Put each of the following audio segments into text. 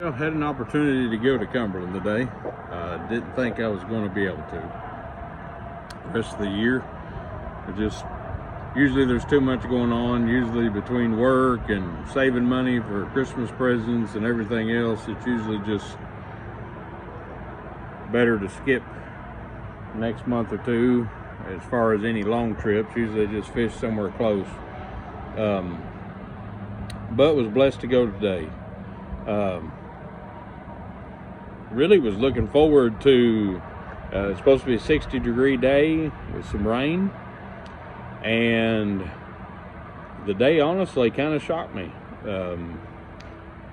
I had an opportunity to go to Cumberland today. Didn't think I was going to be able to. The rest of the year, usually there's too much going on, usually between work and saving money for Christmas presents and everything else. It's usually just better to skip next month or two as far as any long trips. Usually just fish somewhere close. But was blessed to go today. Really was looking forward to it's supposed to be a 60-degree day with some rain, and the day honestly kind of shocked me.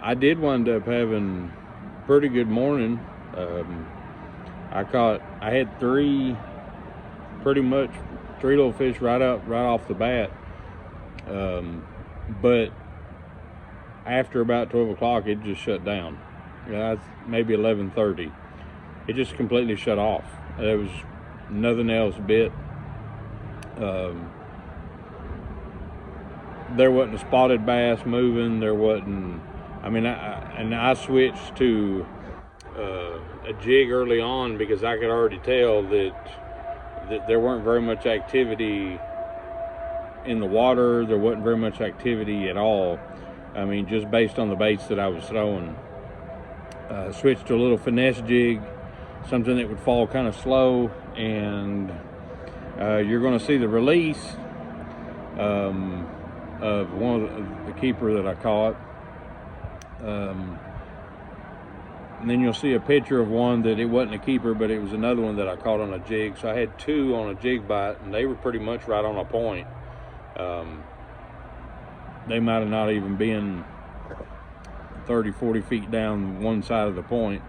I did wind up having a pretty good morning. I had three little fish right off the bat, but after about 12 o'clock it just shut down. Maybe 11:30. It just completely shut off. There was nothing else bit. There wasn't a spotted bass moving. There wasn't. I switched to a jig early on because I could already tell that there weren't very much activity in the water. There wasn't very much activity at all. Just based on the baits that I was throwing. Switched to a little finesse jig, something that would fall kind of slow, and you're going to see the release of one of the keeper that I caught, and then you'll see a picture of one that it wasn't a keeper, but it was another one that I caught on a jig. So I had two on a jig bite, and they were pretty much right on a point. They might have not even been 30-40 feet down one side of the point,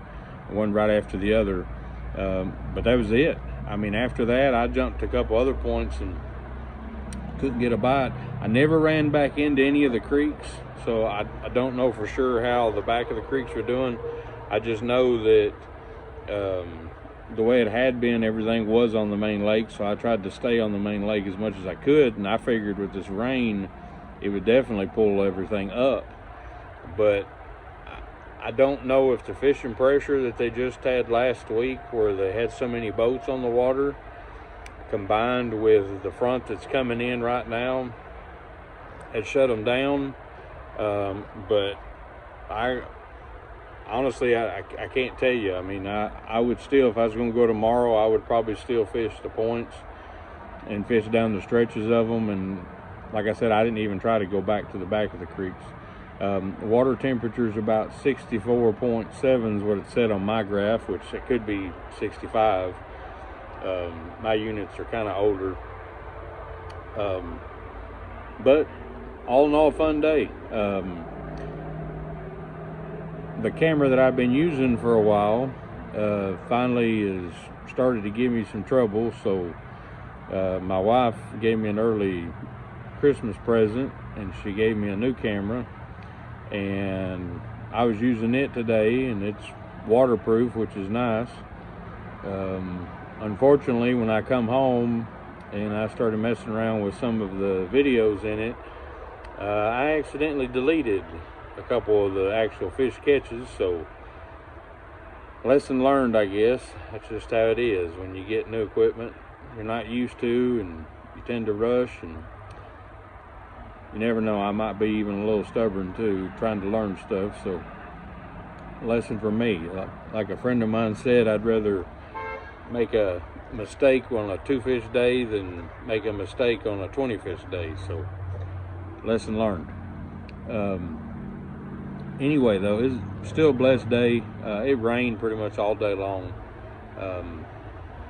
one right after the other, but that was it. After that I jumped a couple other points and couldn't get a bite. I never ran back into any of the creeks, so I don't know for sure how the back of the creeks were doing. I just know that the way it had been, everything was on the main lake, so I tried to stay on the main lake as much as I could, and I figured with this rain it would definitely pull everything up. But I don't know if the fishing pressure that they just had last week, where they had so many boats on the water, combined with the front that's coming in right now, had shut them down. But I honestly can't tell you. I would still, if I was going to go tomorrow, I would probably still fish the points and fish down the stretches of them. And like I said, I didn't even try to go back to the back of the creeks. Water temperature is about 64.7 is what it said on my graph, which it could be 65. My units are kind of older, but all in all, a fun day. The camera that I've been using for a while finally has started to give me some trouble, so my wife gave me an early Christmas present, and she gave me a new camera. And I was using it today, and it's waterproof, which is nice. Unfortunately, when I come home and I started messing around with some of the videos in it, I accidentally deleted a couple of the actual fish catches. So lesson learned, I guess. That's just how it is when you get new equipment you're not used to, and you tend to rush, and you never know, I might be even a little stubborn too, trying to learn stuff. So lesson for me, like a friend of mine said, I'd rather make a mistake on a 2-fish day than make a mistake on a 20-fish day. So lesson learned. Anyway though, it's still a blessed day. It rained pretty much all day long,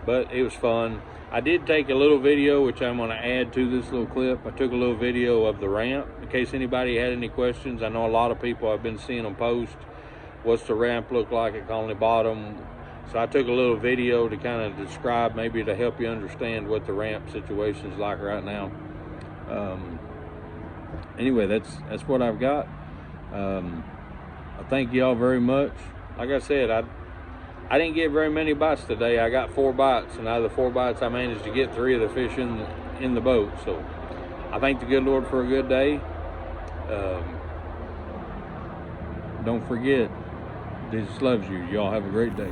but it was fun. I did take a little video, which I'm going to add to this little clip. I took a little video of the ramp in case anybody had any questions. I know a lot of people, I've been seeing them post, what's the ramp look like at Conley Bottom? So I took a little video to kind of describe, maybe to help you understand what the ramp situation is like right now. Anyway, that's what I've got. I thank y'all very much. Like I said, I didn't get very many bites today. I got 4 bites, and out of the 4 bites, I managed to get 3 of the fish in the boat. So I thank the good Lord for a good day. Don't forget, Jesus loves you. Y'all have a great day.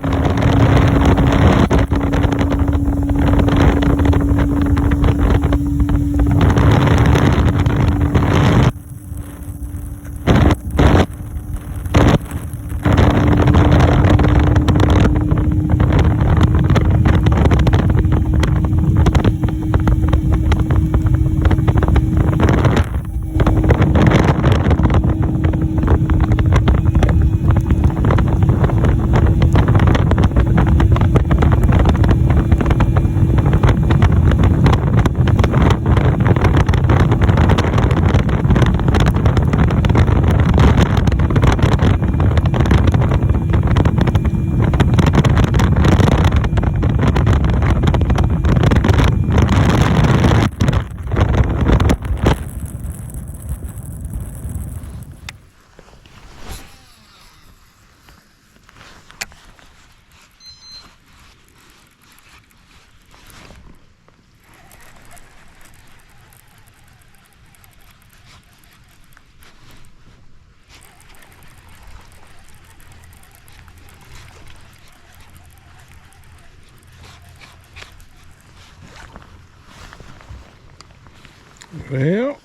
Well,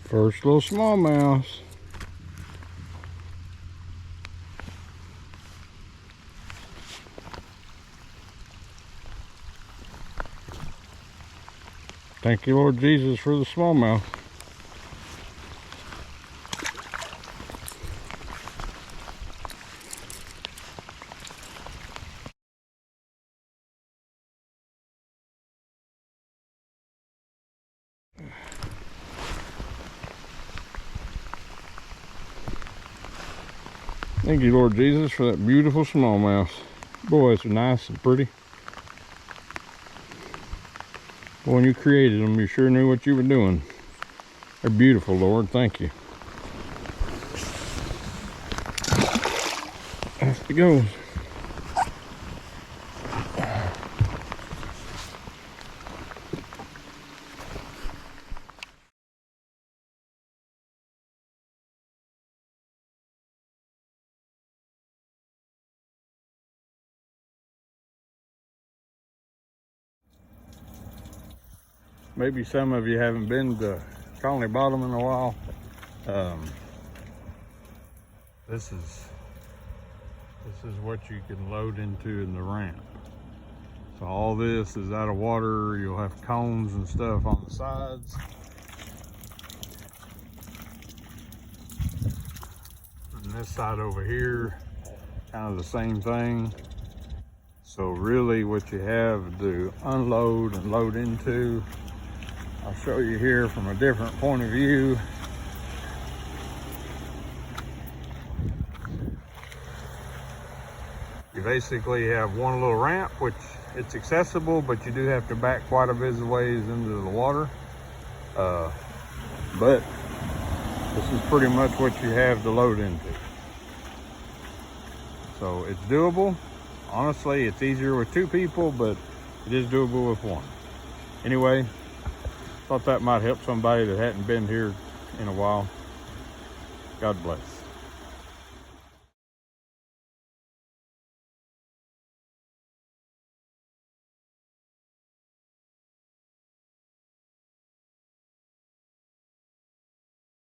first little smallmouth. Thank you, Lord Jesus, for the smallmouth. Thank you, Lord Jesus, for that beautiful smallmouth. Boy, it's nice and pretty. Boy, when you created them, you sure knew what you were doing. They're beautiful, Lord. Thank you. Off it goes. Maybe some of you haven't been to Conley Bottom in a while. This is what you can load into in the ramp. So all this is out of water. You'll have cones and stuff on the sides. And this side over here, kind of the same thing. So really what you have to unload and load into, I'll show you here from a different point of view. You basically have one little ramp, which it's accessible, but you do have to back quite a bit of ways into the water. But this is pretty much what you have to load into. So it's doable. Honestly, it's easier with two people, but it is doable with one. Anyway, thought that might help somebody that hadn't been here in a while. God bless.